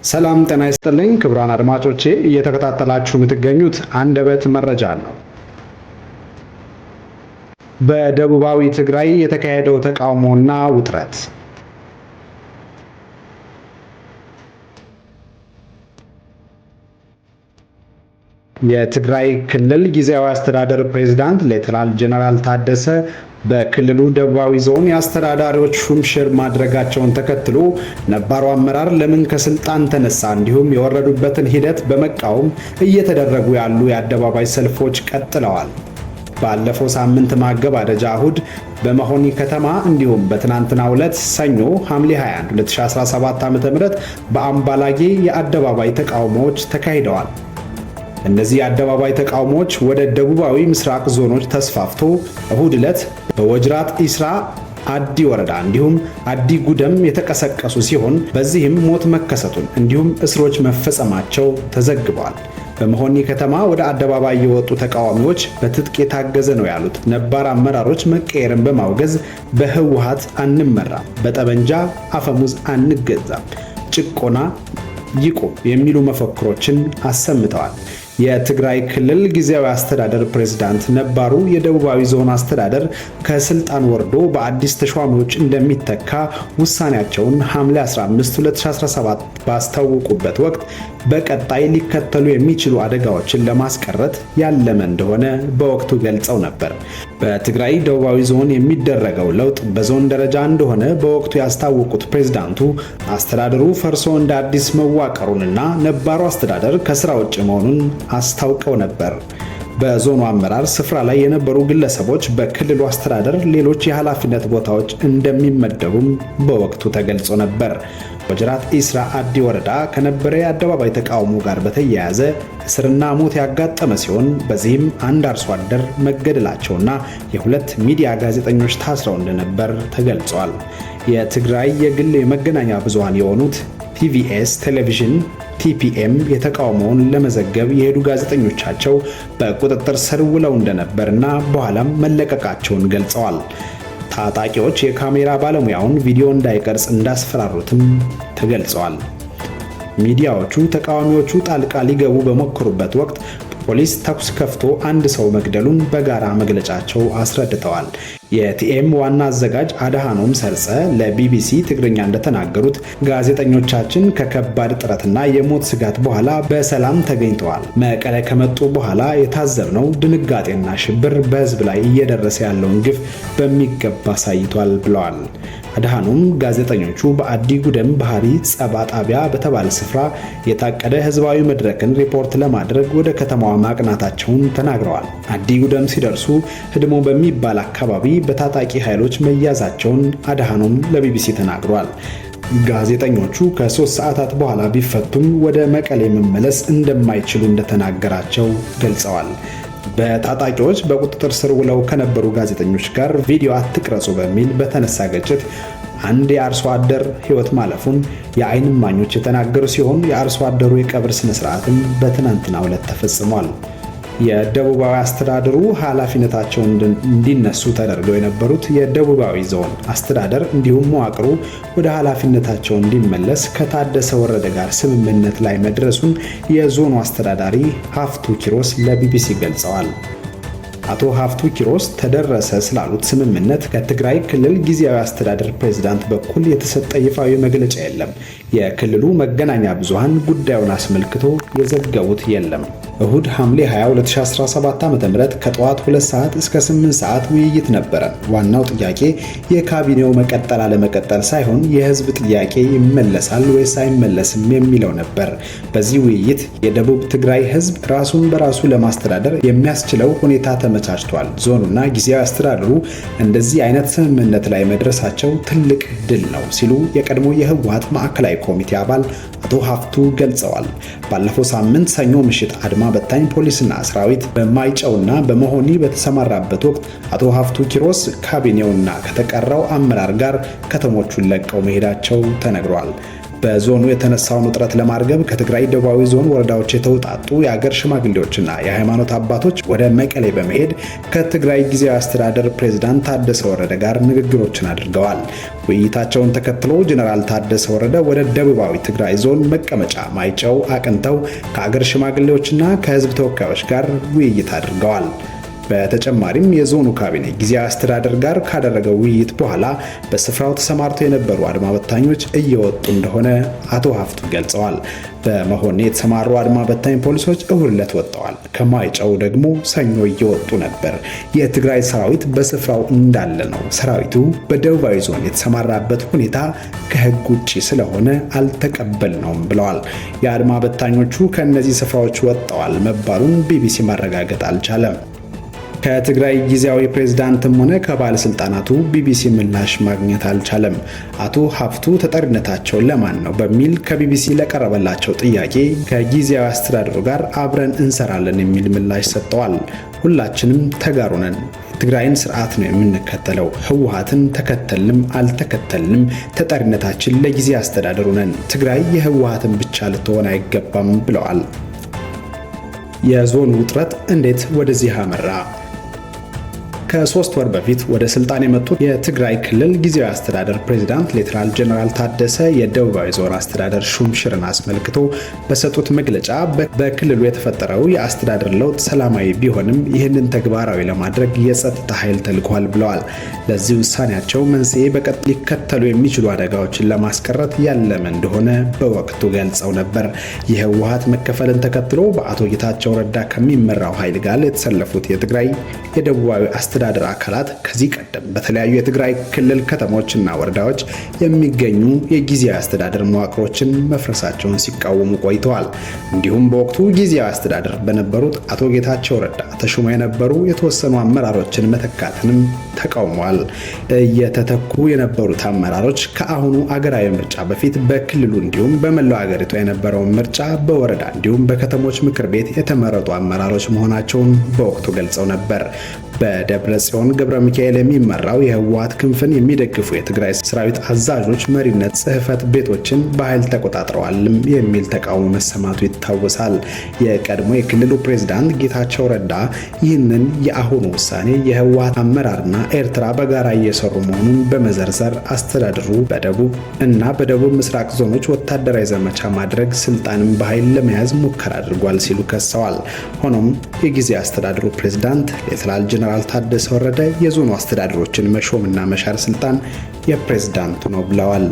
ሰላም ጤና ይስጥልኝ ክቡራን አድማጮቼ እየተከታተላችሁ የምትገኙት አንደበት መረጃ ነው። በደቡባዊ ትግራይ የተካሄደው ተቃውሞና ውጥረት። የትግራይ ክልል ጊዜያዊ አስተዳደር ፕሬዝዳንት ሌተናል ጀነራል ታደሰ በክልሉ ደቡባዊ ዞን የአስተዳዳሪዎች ሹምሽር ማድረጋቸውን ተከትሎ ነባሩ አመራር ለምን ከስልጣን ተነሳ እንዲሁም የወረዱበትን ሂደት በመቃወም እየተደረጉ ያሉ የአደባባይ ሰልፎች ቀጥለዋል። ባለፈው ሳምንት ማገባደጃ እሁድ በመሆኒ ከተማ እንዲሁም በትናንትናው ዕለት ሰኞ ሐምሌ 21 2017 ዓ.ም በአምባላጌ የአደባባይ ተቃውሞዎች ተካሂደዋል። እነዚህ የአደባባይ ተቃውሞዎች ወደ ደቡባዊ ምስራቅ ዞኖች ተስፋፍቶ እሁድ ዕለት በወጅራት ኢስራ አዲ ወረዳ እንዲሁም አዲ ጉደም የተቀሰቀሱ ሲሆን በዚህም ሞት መከሰቱን እንዲሁም እስሮች መፈጸማቸው ተዘግቧል። በመሆኒ ከተማ ወደ አደባባይ የወጡ ተቃዋሚዎች በትጥቅ የታገዘ ነው ያሉት ነባር አመራሮች መቀየርን በማውገዝ በህወሓት አንመራም፣ በጠመንጃ አፈሙዝ አንገዛም፣ ጭቆና ይቁም የሚሉ መፈክሮችን አሰምተዋል። የትግራይ ክልል ጊዜያዊ አስተዳደር ፕሬዝዳንት ነባሩ የደቡባዊ ዞን አስተዳደር ከስልጣን ወርዶ በአዲስ ተሿሚዎች እንደሚተካ ውሳኔያቸውን ሐምሌ 15 2017 ባስታወቁበት ወቅት በቀጣይ ሊከተሉ የሚችሉ አደጋዎችን ለማስቀረት ያለመ እንደሆነ በወቅቱ ገልጸው ነበር። በትግራይ ደቡባዊ ዞን የሚደረገው ለውጥ በዞን ደረጃ እንደሆነ በወቅቱ ያስታወቁት ፕሬዝዳንቱ አስተዳደሩ ፈርሶ እንደ አዲስ መዋቀሩንና ነባሩ አስተዳደር ከስራ ውጭ መሆኑን አስታውቀው ነበር። በዞኑ አመራር ስፍራ ላይ የነበሩ ግለሰቦች በክልሉ አስተዳደር ሌሎች የኃላፊነት ቦታዎች እንደሚመደቡም በወቅቱ ተገልጾ ነበር። ወጅራት ኢስራ አዲ ወረዳ ከነበረ የአደባባይ ተቃውሞ ጋር በተያያዘ እስርና ሞት ያጋጠመ ሲሆን በዚህም አንድ አርሶ አደር መገደላቸውና የሁለት ሚዲያ ጋዜጠኞች ታስረው እንደነበር ተገልጿል። የትግራይ የግል የመገናኛ ብዙሃን የሆኑት ቲቪኤስ ቴሌቪዥን ቲፒኤም የተቃውሞውን ለመዘገብ የሄዱ ጋዜጠኞቻቸው በቁጥጥር ስር ውለው እንደነበርና በኋላም መለቀቃቸውን ገልጸዋል። ታጣቂዎች የካሜራ ባለሙያውን ቪዲዮ እንዳይቀርጽ እንዳስፈራሩትም ተገልጸዋል። ሚዲያዎቹ ተቃዋሚዎቹ ጣልቃ ሊገቡ በሞከሩበት ወቅት ፖሊስ ተኩስ ከፍቶ አንድ ሰው መግደሉን በጋራ መግለጫቸው አስረድተዋል። የቲኤም ዋና አዘጋጅ አድሃኖም ሰርጸ ለቢቢሲ ትግርኛ እንደተናገሩት ጋዜጠኞቻችን ከከባድ ጥረትና የሞት ስጋት በኋላ በሰላም ተገኝተዋል። መቀለ ከመጡ በኋላ የታዘብነው ድንጋጤና ሽብር በህዝብ ላይ እየደረሰ ያለውን ግፍ በሚገባ አሳይቷል ብለዋል። አድሃኖም ጋዜጠኞቹ በአዲ ጉደም ባህሪ ጸባ ጣቢያ በተባለ ስፍራ የታቀደ ህዝባዊ መድረክን ሪፖርት ለማድረግ ወደ ከተማዋ ማቅናታቸውን ተናግረዋል። አዲ ጉደም ሲደርሱ ህድሞ በሚባል አካባቢ በታጣቂ ኃይሎች መያዛቸውን አድሃኖም ለቢቢሲ ተናግሯል። ጋዜጠኞቹ ከ3 ሰዓታት በኋላ ቢፈቱም ወደ መቀሌ መመለስ እንደማይችሉ እንደተናገራቸው ገልጸዋል። በታጣቂዎች በቁጥጥር ስር ውለው ከነበሩ ጋዜጠኞች ጋር ቪዲዮ አትቅረጹ በሚል በተነሳ ግጭት አንድ የአርሶ አደር ህይወት ማለፉን የዓይን እማኞች የተናገሩ ሲሆን የአርሶ አደሩ የቀብር ስነ ስርዓትም በትናንትናው ዕለት ተፈጽሟል። የደቡባዊ አስተዳደሩ ኃላፊነታቸውን እንዲነሱ ተደርገው የነበሩት የደቡባዊ ዞን አስተዳደር እንዲሁም መዋቅሩ ወደ ኃላፊነታቸው እንዲመለስ ከታደሰ ወረደ ጋር ስምምነት ላይ መድረሱን የዞኑ አስተዳዳሪ ሀፍቱ ኪሮስ ለቢቢሲ ገልጸዋል። አቶ ሀፍቱ ኪሮስ ተደረሰ ስላሉት ስምምነት ከትግራይ ክልል ጊዜያዊ አስተዳደር ፕሬዝዳንት በኩል የተሰጠ ይፋዊ መግለጫ የለም። የክልሉ መገናኛ ብዙሃን ጉዳዩን አስመልክቶ የዘገቡት የለም። እሁድ ሐምሌ 20 2017 ዓ.ም ከጠዋት 2 ሰዓት እስከ 8 ሰዓት ውይይት ነበረ። ዋናው ጥያቄ የካቢኔው መቀጠል አለመቀጠል ሳይሆን የህዝብ ጥያቄ ይመለሳል ወይስ አይመለስም የሚለው ነበር። በዚህ ውይይት የደቡብ ትግራይ ህዝብ ራሱን በራሱ ለማስተዳደር የሚያስችለው ሁኔታ ተመቻችቷል። ዞኑና ጊዜያዊ አስተዳደሩ እንደዚህ አይነት ስምምነት ላይ መድረሳቸው ትልቅ ድል ነው ሲሉ የቀድሞ የህወሓት ማዕከላዊ ኮሚቴ አባል አቶ ሀፍቱ ገልጸዋል። ባለፈው ሳምንት ሰኞ ምሽት አድማ በታኝ ፖሊስና ሰራዊት በማይጨውና በመሆኒ በተሰማራበት ወቅት አቶ ሀፍቱ ኪሮስ ካቢኔውና ከተቀረው አመራር ጋር ከተሞቹን ለቀው መሄዳቸው ተነግሯል። በዞኑ የተነሳውን ውጥረት ለማርገብ ከትግራይ ደቡባዊ ዞን ወረዳዎች የተውጣጡ የአገር ሽማግሌዎችና የሃይማኖት አባቶች ወደ መቀሌ በመሄድ ከትግራይ ጊዜያዊ አስተዳደር ፕሬዝዳንት ታደሰ ወረደ ጋር ንግግሮችን አድርገዋል። ውይይታቸውን ተከትሎ ጀነራል ታደሰ ወረደ ወደ ደቡባዊ ትግራይ ዞን መቀመጫ ማይጨው አቅንተው ከአገር ሽማግሌዎችና ከህዝብ ተወካዮች ጋር ውይይት አድርገዋል። በተጨማሪም የዞኑ ካቢኔ ጊዜያዊ አስተዳደር ጋር ካደረገው ውይይት በኋላ በስፍራው ተሰማርተው የነበሩ አድማ በታኞች እየወጡ እንደሆነ አቶ ሀፍቱ ገልጸዋል። በመሆኔ የተሰማሩ አድማ በታኝ ፖሊሶች እሁድ ዕለት ወጥተዋል። ከማይጨው ደግሞ ሰኞ እየወጡ ነበር። የትግራይ ሰራዊት በስፍራው እንዳለ ነው። ሰራዊቱ በደቡባዊ ዞን የተሰማራበት ሁኔታ ከህግ ውጪ ስለሆነ አልተቀበልነውም ብለዋል። የአድማ በታኞቹ ከእነዚህ ስፍራዎች ወጥተዋል መባሉን ቢቢሲ ማረጋገጥ አልቻለም። ከትግራይ ጊዜያዊ ፕሬዝዳንትም ሆነ ከባለስልጣናቱ ቢቢሲ ምላሽ ማግኘት አልቻለም። አቶ ሀፍቱ ተጠሪነታቸው ለማን ነው በሚል ከቢቢሲ ለቀረበላቸው ጥያቄ ከጊዜያዊ አስተዳደሩ ጋር አብረን እንሰራለን የሚል ምላሽ ሰጥተዋል። ሁላችንም ተጋሩ ነን። ትግራይን ስርዓት ነው የምንከተለው። ህወሓትን ተከተልንም አልተከተልንም ተጠሪነታችን ለጊዜያዊ አስተዳደሩ ነን። ትግራይ የህወሓትን ብቻ ልትሆን አይገባም ብለዋል። የዞኑ ውጥረት እንዴት ወደዚህ አመራ? ከ3 ወር በፊት ወደ ስልጣን የመጡት የትግራይ ክልል ጊዜያዊ አስተዳደር ፕሬዝዳንት ሌተናል ጀነራል ታደሰ የደቡባዊ ዞን አስተዳደር ሹምሽርን አስመልክቶ በሰጡት መግለጫ በክልሉ የተፈጠረው የአስተዳደር ለውጥ ሰላማዊ ቢሆንም ይህንን ተግባራዊ ለማድረግ የጸጥታ ኃይል ተልኳል ብለዋል። ለዚህ ውሳኔያቸው መንስኤ በቀጣይ ሊከተሉ የሚችሉ አደጋዎችን ለማስቀረት ያለመ እንደሆነ በወቅቱ ገልጸው ነበር። የህወሓት መከፈልን ተከትሎ በአቶ ጌታቸው ረዳ ከሚመራው ኃይል ጋር የተሰለፉት የትግራይ የደቡባዊ አስተዳደር አካላት ከዚህ ቀደም በተለያዩ የትግራይ ክልል ከተሞችና ወረዳዎች የሚገኙ የጊዜያዊ አስተዳደር መዋቅሮችን መፍረሳቸውን ሲቃወሙ ቆይተዋል። እንዲሁም በወቅቱ ጊዜያዊ አስተዳደር በነበሩት አቶ ጌታቸው ረዳ ተሹመው የነበሩ የተወሰኑ አመራሮችን መተካትንም ተቃውመዋል። እየተተኩ የነበሩት አመራሮች ከአሁኑ አገራዊ ምርጫ በፊት በክልሉ እንዲሁም በመላው ሀገሪቱ የነበረውን ምርጫ በወረዳ እንዲሁም በከተሞች ምክር ቤት የተመረጡ አመራሮች መሆናቸውን በወቅቱ ገልጸው ነበር። በደብረ ጽዮን ገብረ ሚካኤል የሚመራው የህወሓት ክንፍን የሚደግፉ የትግራይ ሰራዊት አዛዦች መሪነት ጽህፈት ቤቶችን በኃይል ተቆጣጥረዋልም የሚል ተቃውሞ መሰማቱ ይታወሳል። የቀድሞ የክልሉ ፕሬዝዳንት ጌታቸው ረዳ ይህንን የአሁኑ ውሳኔ የህወሓት አመራርና ኤርትራ በጋራ እየሰሩ መሆኑን በመዘርዘር አስተዳደሩ በደቡብ እና በደቡብ ምስራቅ ዞኖች ወታደራዊ ዘመቻ ማድረግ ስልጣንን በኃይል ለመያዝ ሙከራ አድርጓል ሲሉ ከሰዋል። ሆኖም የጊዜያዊ አስተዳደሩ ፕሬዝዳንት ሌተናል ጀነራል ታደሰ ወረደ የዞኑ አስተዳደሮችን መሾምና መሻር ስልጣን የፕሬዝዳንቱ ነው ብለዋል።